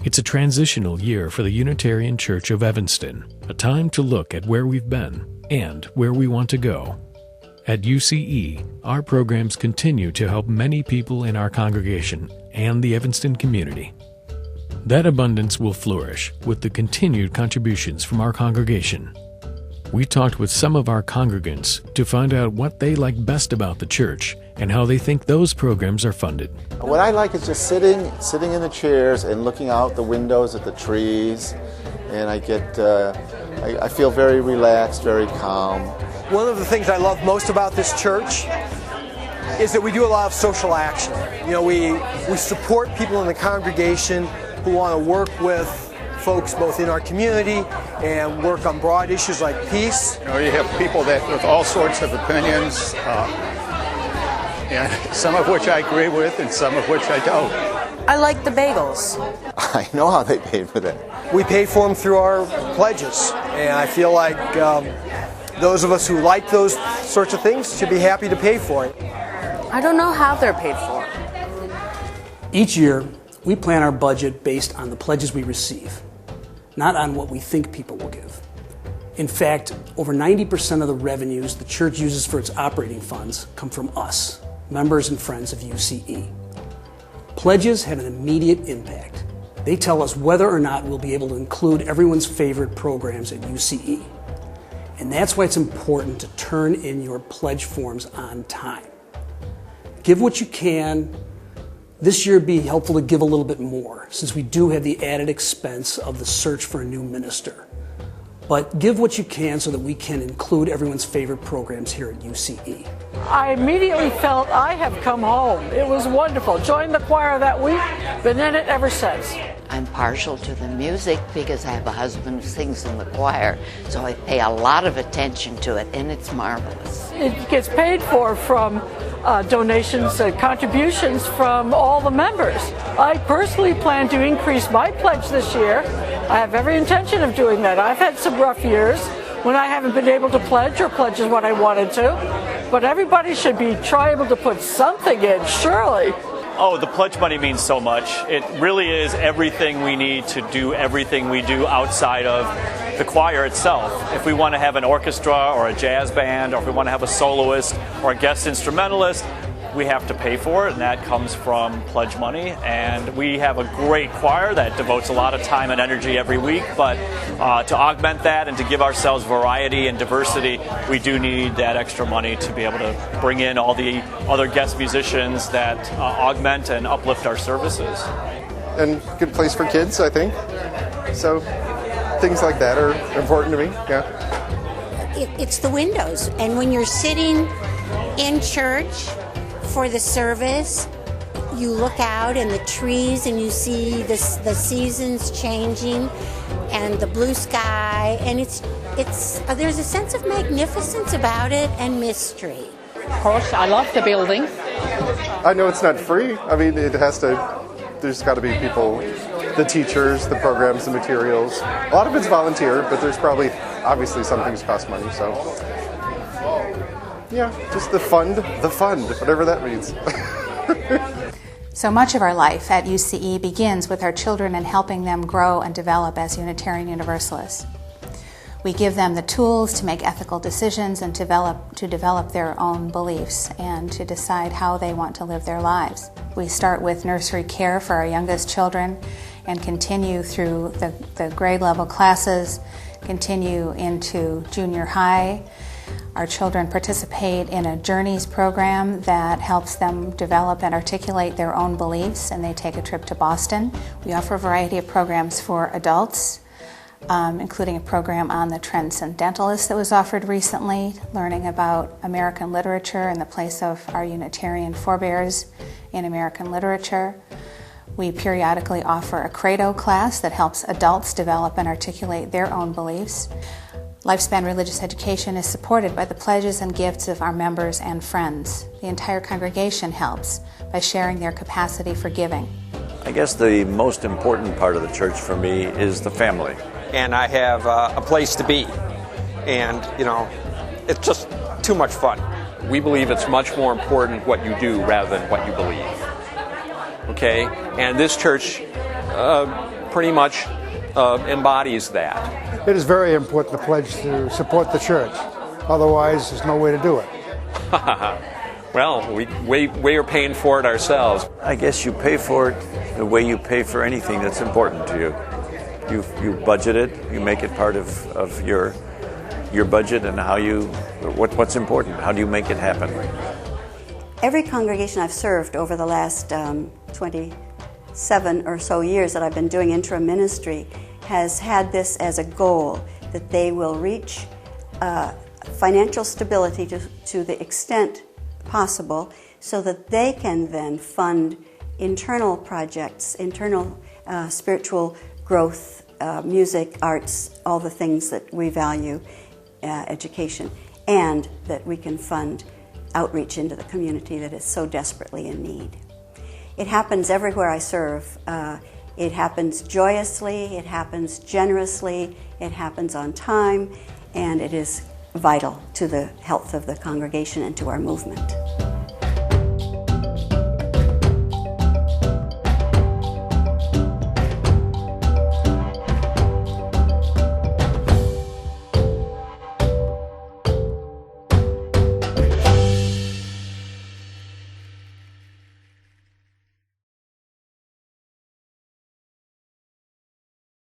It's a transitional year for the Unitarian Church of Evanston, a time to look at where we've been and where we want to go. At UCE, our programs continue to help many people in our congregation and the Evanston community. That abundance will flourish with the continued contributions from our congregation. We talked with some of our congregants to find out what they like best about the church and how they think those programs are funded. What I like is just sitting in the chairs and looking out the windows at the trees, and I feel very relaxed, very calm. One of the things I love most about this church is that we do a lot of social action. You know, we support people in the congregation who want to work with folks both in our community and work on broad issues like peace. You know, you have people that with all sorts of opinions, and some of which I agree with and some of which I don't. I like the bagels. I know how they paid for that. We pay for them through our pledges, and I feel like those of us who like those sorts of things should be happy to pay for it. I don't know how they're paid for. Each year, we plan our budget based on the pledges we receive, not on what we think people will give. In fact, over 90% of the revenues the church uses for its operating funds come from us, members and friends of UCE. Pledges have an immediate impact. They tell us whether or not we'll be able to include everyone's favorite programs at UCE. And that's why it's important to turn in your pledge forms on time. Give what you can. This year it'd be helpful to give a little bit more, since we do have the added expense of the search for a new minister. But give what you can so that we can include everyone's favorite programs here at UCE. I immediately felt I have come home. It was wonderful. Joined the choir that week, been in it ever since. I'm partial to the music because I have a husband who sings in the choir, so I pay a lot of attention to it, and it's marvelous. It gets paid for from donations and contributions from all the members. I personally plan to increase my pledge this year. I have every intention of doing that. I've had some rough years when I haven't been able to pledge or pledge is what I wanted to, but everybody should be able to put something in, surely. Oh, the pledge money means so much. It really is everything we need to do everything we do outside of the choir itself. If we want to have an orchestra or a jazz band, or if we want to have a soloist or a guest instrumentalist, we have to pay for it, and that comes from pledge money. And we have a great choir that devotes a lot of time and energy every week, but to augment that and to give ourselves variety and diversity, we do need that extra money to be able to bring in all the other guest musicians that augment and uplift our services. And good place for kids, I think. So things like that are important to me, yeah. It's the windows, and when you're sitting in church for the service, you look out and the trees and you see the seasons changing and the blue sky, and it's there's a sense of magnificence about it and mystery. Of course, I love the building. I know it's not free. I mean, there's got to be people, the teachers, the programs, the materials. A lot of it's volunteer, but there's probably, obviously some things cost money, so. Yeah, just the fund, whatever that means. So much of our life at UCE begins with our children and helping them grow and develop as Unitarian Universalists. We give them the tools to make ethical decisions and to develop their own beliefs and to decide how they want to live their lives. We start with nursery care for our youngest children and continue through the grade level classes, continue into junior high. Our children participate in a Journeys program that helps them develop and articulate their own beliefs, and they take a trip to Boston. We offer a variety of programs for adults, including a program on the Transcendentalist that was offered recently, learning about American literature and the place of our Unitarian forebears in American literature. We periodically offer a Credo class that helps adults develop and articulate their own beliefs. Lifespan Religious Education is supported by the pledges and gifts of our members and friends. The entire congregation helps by sharing their capacity for giving. I guess the most important part of the church for me is the family. And I have a place to be. And, it's just too much fun. We believe it's much more important what you do rather than what you believe. Okay? And this church pretty much embodies that. It is very important to pledge to support the church. Otherwise, there's no way to do it. Well, we are paying for it ourselves. I guess you pay for it the way you pay for anything that's important to you. You budget it, you make it part of your budget, and what's important. How do you make it happen? Every congregation I've served over the last 27 or so years that I've been doing interim ministry has had this as a goal, that they will reach financial stability to the extent possible so that they can then fund internal projects, internal spiritual growth, music, arts, all the things that we value, education, and that we can fund outreach into the community that is so desperately in need. It happens everywhere I serve. It happens joyously, it happens generously, it happens on time, and it is vital to the health of the congregation and to our movement.